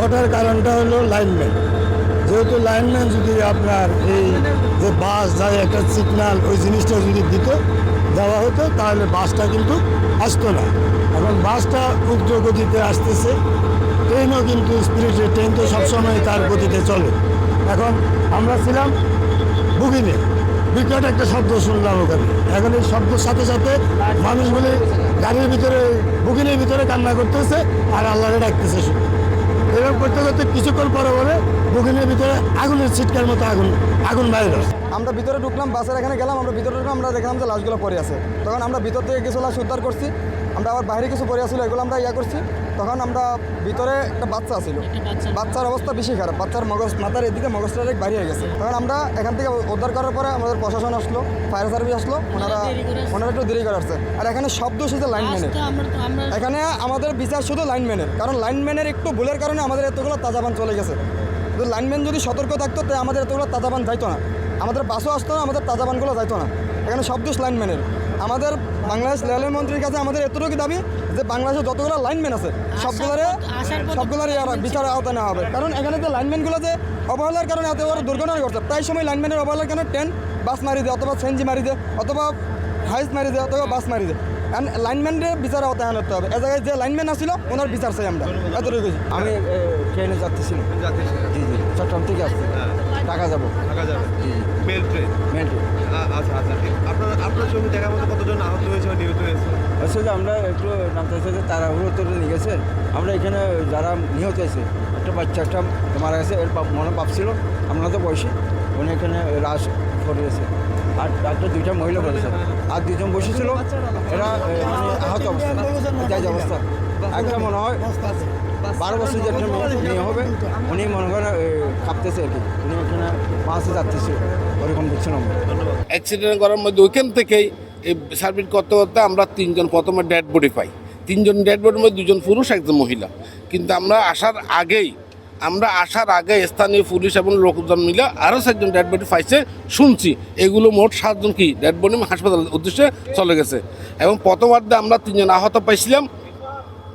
ঘটার কারণটা হলো লাইনম্যান। যেহেতু লাইনম্যান যদি আপনার এই যে বাস যায় একটা সিগনাল ওই জিনিসটা যদি দেওয়া হতো তাহলে বাসটা কিন্তু আসতো না। এখন বাসটা উগ্র গতিতে আসতেছে, ট্রেনও কিন্তু স্পিরিটের ট্রেন তো সবসময় তার গতিতে চলে। এখন আমরা ছিলাম বুকিংয়ে, বিকট একটা শব্দ শুনলাম ওখানে। এখন এই শব্দের সাথে সাথে মানুষগুলি গাড়ির ভিতরে বুকিংয়ের ভিতরে কান্না করতেছে আর আল্লাহরে ডাকতেছে শুধু। এরকম করতে করতে কিছুক্ষণ পরে বলে বুকিংয়ের ভিতরে আগুনের ছিটকার মতো আগুন বাইরে। আমরা ভিতরে ঢুকলাম, বাসের এখানে গেলাম, আমরা ভিতরে ঢুকলাম, আমরা দেখলাম যে লাশগুলো পড়ে আছে। তখন আমরা ভিতর থেকে কিছু লাশ উদ্ধার করছি, আমরা আবার বাইরে কিছু পড়ে আসছিল, এগুলো আমরা করছি। তখন আমরা ভিতরে একটা বাচ্চা ছিল, বাচ্চার অবস্থা বেশি খারাপ, বাচ্চার মাথার এদিকে মগজটা বাইরে হয়ে গেছে। তখন আমরা এখান থেকে উদ্ধার করার পরে আমাদের প্রশাসন আসলো, ফায়ার সার্ভিস আসলো, ওনারা একটু দেরি করে আসছে। আর এখানে শব্দ শুধু লাইনম্যানের, এখানে আমাদের বিচার শুধু লাইনম্যানের, কারণ লাইনম্যানের একটু ভুলের কারণে আমাদের এতগুলো তাজাবান চলে গেছে। যদি লাইনম্যান যদি সতর্ক থাকতো তাই আমাদের এতগুলো তাজাবান যাইতো না, আমাদের বাসও আসতো না, আমাদের তাজাবানগুলো যাইতো না। এখানে সব দোষ লাইনম্যানের। আমাদের বাংলাদেশ রেলের মন্ত্রীর কাছে আমাদের এতটুকু দাবি যে বাংলাদেশে যতগুলো লাইনম্যান আছে সবগুলোরই বিচার আওতায় নেওয়া হবে। কারণ এখানে যে লাইনম্যানগুলো যে অবহেলার কারণে এত বড় দুর্ঘটনা ঘটছে, প্রায় সময় লাইনম্যানের অবহেলার কারণে ট্রেন বাস মারি দেয়, অথবা সেনজি মারি দেয়, অথবা হাইস মারি দেয়, অথবা বাস মারি দেয়। কারণ লাইনম্যানের বিচার আওতায় আনতে হবে। এ জায়গায় যে লাইনম্যান আসছিল ওনার বিচার চাই আমরা, এতটুকু। আমি ট্রেনে যাচ্ছিলাম, জি জি, চট্টগ্রাম থেকে আসছি, ঢাকা যাবো। Mail train. আচ্ছা আচ্ছা, আপনার ছবি দেখার মতো কতজন আহত হয়েছে বা নিহত হয়েছে? আসলে আমরা একটু নামতে হচ্ছে তাড়াহুড়ো তো নিয়ে গেছে। আমরা এখানে যারা নিহত হয়েছে, একটা বাচ্চা একটা মারা গেছে, এর মনে ভাবছিল আমরা তো বয়সী, উনি এখানে লাশ পড়েছে। আর একটা দুইটা মহিলা পড়েছে, আর দুজন বসেছিল, এরা মানে আহত অবস্থা, যাই অবস্থা। একটা মনে হয় 12 বছর যে একটা মেয়ে হবে, উনি মনে করেন কাঁপতেছে আর কি, উনি এখানে মাসে যাচ্তেছিল, ওরকম দেখছিলাম। অ্যাক্সিডেন্ট করার মধ্যে ওইখান থেকেই এই সার্ভিস করতে করতে আমরা 3 জন প্রথমে ডেড বডি পাই। 3 জন ডেড বডির মধ্যে 2 জন পুরুষ, 1 জন মহিলা। কিন্তু আমরা আসার আগে স্থানীয় পুলিশ এবং লোকজন মিলে আরও 4 জন ডেড বডি পাইছে শুনছি। এগুলো মোট 7 জন কি ডেড বডি হাসপাতালের উদ্দেশ্যে চলে গেছে। এবং প্রথমার্ধে আমরা 3 জন আহত পাইছিলাম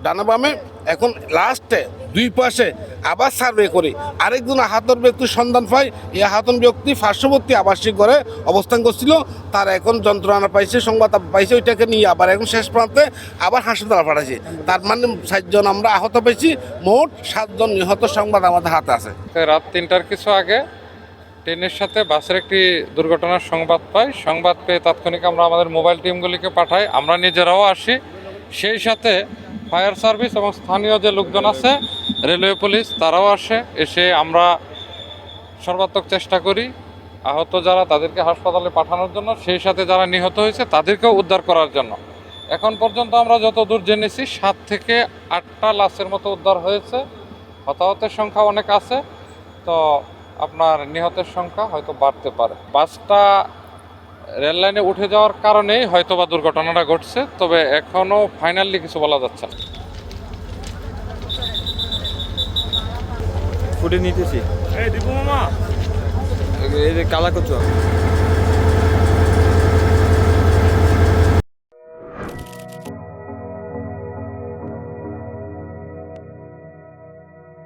ডানা বামে। এখন লাস্টে 2 পাশে আবার সার্ভে করে আরেকজন আহত ব্যক্তির সন্ধান পাই। এই আহত ব্যক্তি পার্শ্ববর্তী আবাসিক ঘরে অবস্থান করছিল, তার এখন যন্ত্রণা পাইছে, সংবাদ পাইছে, ওইটাকে নিয়ে আবার এখন শেষ প্রান্তে আবার হাসপাতালে পাঠাইছে। তার মানে 4 জন আমরা আহত পেয়েছি, মোট 7 জন নিহত সংবাদ আমাদের হাতে আছে। রাত 3টার কিছু আগে ট্রেনের সাথে বাসের একটি দুর্ঘটনার সংবাদ পাই। সংবাদ পেয়ে তাৎক্ষণিক আমরা আমাদের মোবাইল টিমগুলিকে পাঠাই, আমরা নিজেরাও আসি, সেই সাথে ফায়ার সার্ভিস এবং স্থানীয় যে লোকজন আছে, রেলওয়ে পুলিশ, তারাও আসে। এসে আমরা সর্বাত্মক চেষ্টা করি আহত যারা তাদেরকে হাসপাতালে পাঠানোর জন্য, সেই সাথে যারা নিহত হয়েছে তাদেরকেও উদ্ধার করার জন্য। এখন পর্যন্ত আমরা যতদূর জেনেছি 7 থেকে 8টা লাশের মতো উদ্ধার হয়েছে। হতাহতের সংখ্যা অনেক আছে, তো আপনার নিহতের সংখ্যা হয়তো বাড়তে পারে। বাসটা রেল লাইনে উঠে যাওয়ার কারণেই হয়তো বা দুর্ঘটনাটা ঘটছে, তবে এখনও ফাইনালি কিছু বলা যাচ্ছে না। ফুটে নিতেছি, এই যে কালা কচু।